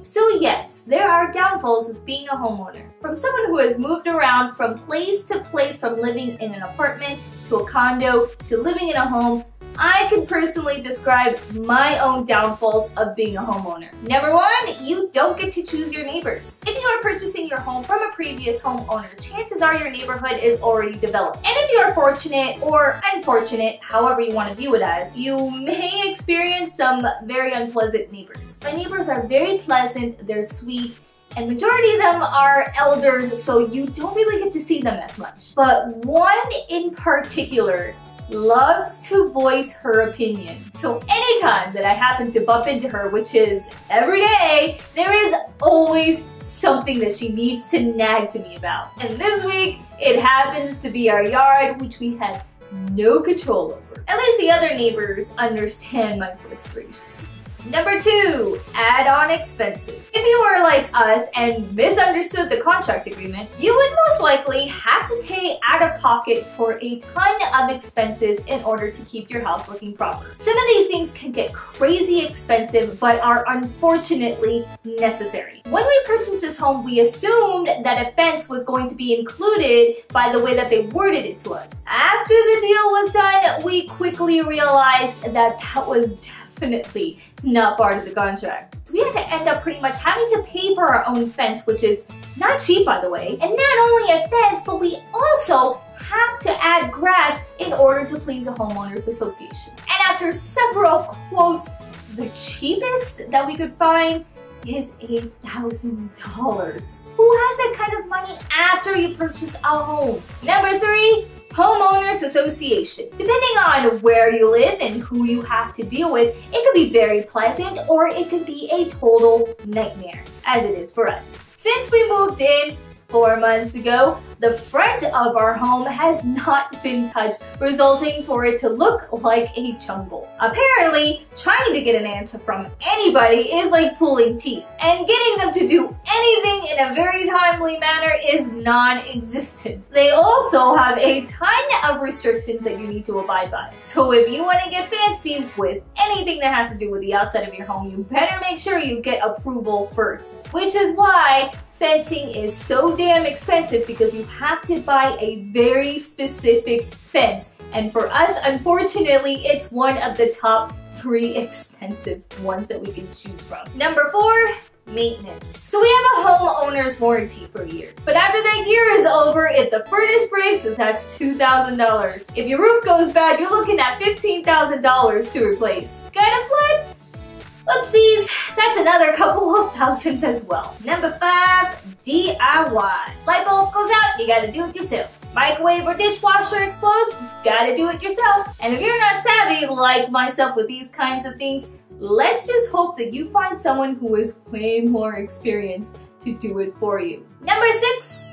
So yes, there are downfalls of being a homeowner. From someone who has moved around from place to place, from living in an apartment to a condo to living in a home, I can personally describe my own downfalls of being a homeowner. Number one, you don't get to choose your neighbors. If you are purchasing your home from a previous homeowner, chances are your neighborhood is already developed. And if you are fortunate or unfortunate, however you want to view it as, you may experience some very unpleasant neighbors. My neighbors are very pleasant, they're sweet, and majority of them are elders, so you don't really get to see them as much. But one in particular loves to voice her opinion. So anytime that I happen to bump into her, which is every day, there is always something that she needs to nag to me about. And this week, it happens to be our yard, which we have no control over. At least the other neighbors understand my frustration. Number two, add-on expenses. If you were like us and misunderstood the contract agreement, you would most likely have to pay out of pocket for a ton of expenses in order to keep your house looking proper. Some of these things can get crazy expensive, but are unfortunately necessary. When we purchased this home, we assumed that a fence was going to be included by the way that they worded it to us. After the deal was done, we quickly realized that that was definitely not part of the contract. So we had to end up pretty much having to pay for our own fence, which is not cheap, by the way. And not only a fence, but we also have to add grass in order to please a homeowners association. And after several quotes, the cheapest that we could find is $8,000. Who has that kind of money after you purchase a home? Number three, homeowners association. Depending on where you live and who you have to deal with, it could be very pleasant or it could be a total nightmare, as it is for us. Since we moved in 4 months ago, the front of our home has not been touched, resulting for it to look like a jungle. Apparently, trying to get an answer from anybody is like pulling teeth, and getting them to do anything in a very timely manner is non-existent. They also have a ton of restrictions that you need to abide by. So if you want to get fancy with anything that has to do with the outside of your home, you better make sure you get approval first. Which is why fencing is so damn expensive, because you have to buy a very specific fence. And for us, unfortunately, it's one of the top 3 expensive ones that we can choose from. Number 4, maintenance. So we have a homeowner's warranty for a year. But after that year is over, if the furnace breaks, that's $2,000. If your roof goes bad, you're looking at $15,000 to replace. Got a flood? Oopsies, that's another couple of thousands as well. Number 5, DIY. Light bulb goes out, you gotta do it yourself. Microwave or dishwasher explodes, gotta do it yourself. And if you're not savvy like myself with these kinds of things, let's just hope that you find someone who is way more experienced to do it for you. Number 6,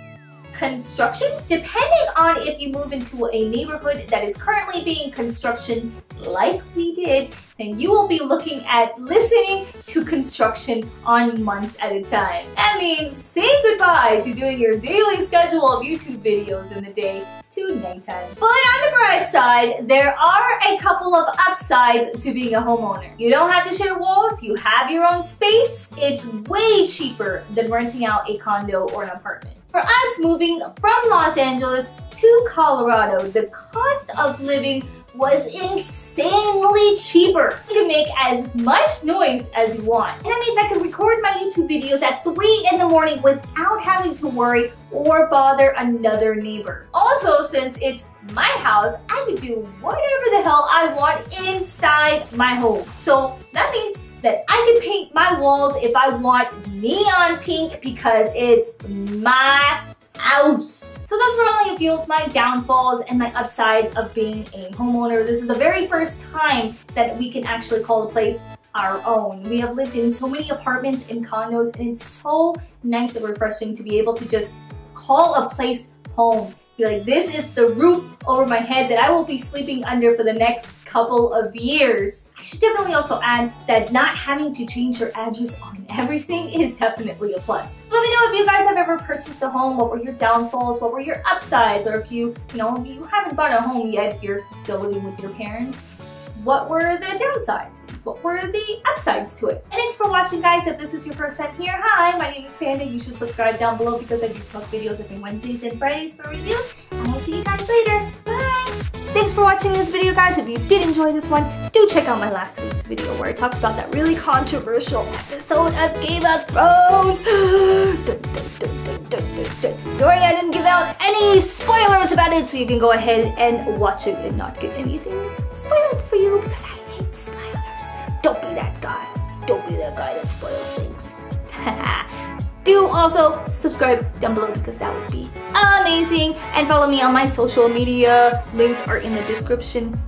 construction. Depending on if you move into a neighborhood that is currently being construction like we did, then you will be looking at listening to construction on months at a time. That means say goodbye to doing your daily schedule of YouTube videos in the day to nighttime. But on the bright side, there are a couple of upsides to being a homeowner. You don't have to share walls, you have your own space. It's way cheaper than renting out a condo or an apartment. For us moving from Los Angeles to Colorado, the cost of living was insanely cheaper. You can make as much noise as you want. And that means I can record my YouTube videos at 3 in the morning without having to worry or bother another neighbor. Also, since it's my house, I can do whatever the hell I want inside my home. So that means that I can paint my walls if I want neon pink because it's my house. So those were only a few of my downfalls and my upsides of being a homeowner. This is the very first time that we can actually call a place our own. We have lived in so many apartments and condos, and it's so nice and refreshing to be able to just call a place home. Be like, this is the roof over my head that I will be sleeping under for the next couple of years. I should definitely also add that not having to change your address on everything is definitely a plus. Let me know if you guys have ever purchased a home, what were your downfalls, what were your upsides, or if you haven't bought a home yet, you're still living with your parents. what were the downsides? What were the upsides to it? And thanks for watching, guys. If this is your first time here, hi, my name is Panda. You should subscribe down below because I do post videos every Wednesdays and Fridays for reviews. And I'll see you guys later. Bye! Thanks for watching this video, guys. If you did enjoy this one, do check out my last week's video where I talked about that really controversial episode of Game of Thrones. Sorry, I didn't give out any spoilers about it, so you can go ahead and watch it and not get anything spoiled for you because I hate spoilers. Don't be that guy. Don't be that guy that spoils things. Do also subscribe down below because that would be amazing. And follow me on my social media. Links are in the description